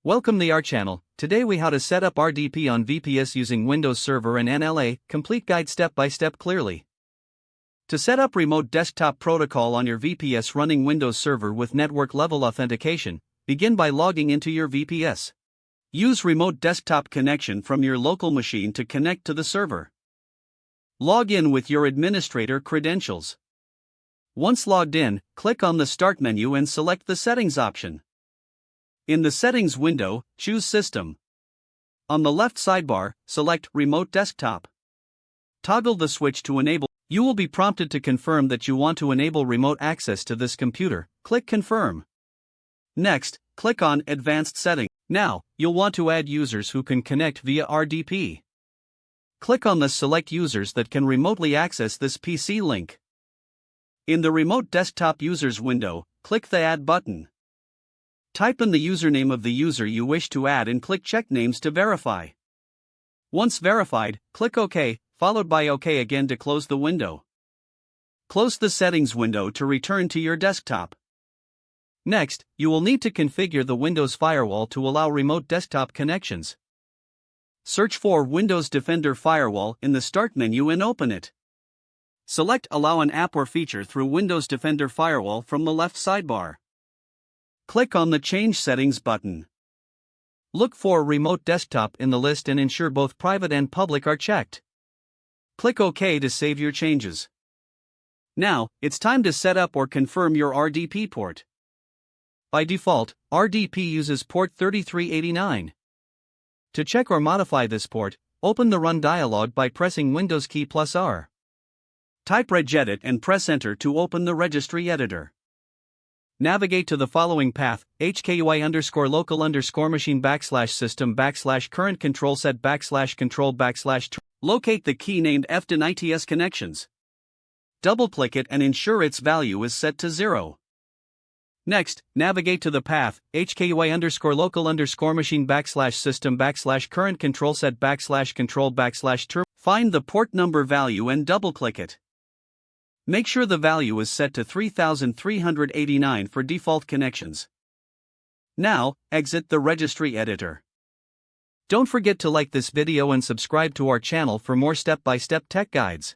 Welcome to our channel. Today we how to set up RDP on VPS using Windows Server and NLA, complete guide step by step clearly. To set up remote desktop protocol on your VPS running Windows Server with network level authentication, begin by logging into your VPS. Use remote desktop connection from your local machine to connect to the server. Log in with your administrator credentials. Once logged in, click on the Start menu and select the Settings option. In the Settings window, choose System. On the left sidebar, select Remote Desktop. Toggle the switch to enable. You will be prompted to confirm that you want to enable remote access to this computer. Click Confirm. Next, click on Advanced Settings. Now, you'll want to add users who can connect via RDP. Click on the Select Users that can remotely access this PC link. In the Remote Desktop Users window, click the Add button. Type in the username of the user you wish to add and click Check Names to verify. Once verified, click OK, followed by OK again to close the window. Close the Settings window to return to your desktop. Next, you will need to configure the Windows Firewall to allow remote desktop connections. Search for Windows Defender Firewall in the Start menu and open it. Select Allow an app or feature through Windows Defender Firewall from the left sidebar. Click on the Change Settings button. Look for Remote Desktop in the list and ensure both private and public are checked. Click OK to save your changes. Now, it's time to set up or confirm your RDP port. By default, RDP uses port 3389. To check or modify this port, open the Run dialog by pressing Windows key plus R. Type regedit and press Enter to open the registry editor. Navigate to the following path, hkui_local_machine/system/current control set/control/. Locate the key named FDN-ITS connections. Double-click it and ensure its value is set to 0. Next, navigate to the path, hkui_local_machine/system/current control set/control/. Find the port number value and double-click it. Make sure the value is set to 3389 for default connections. Now, exit the registry editor. Don't forget to like this video and subscribe to our channel for more step-by-step tech guides.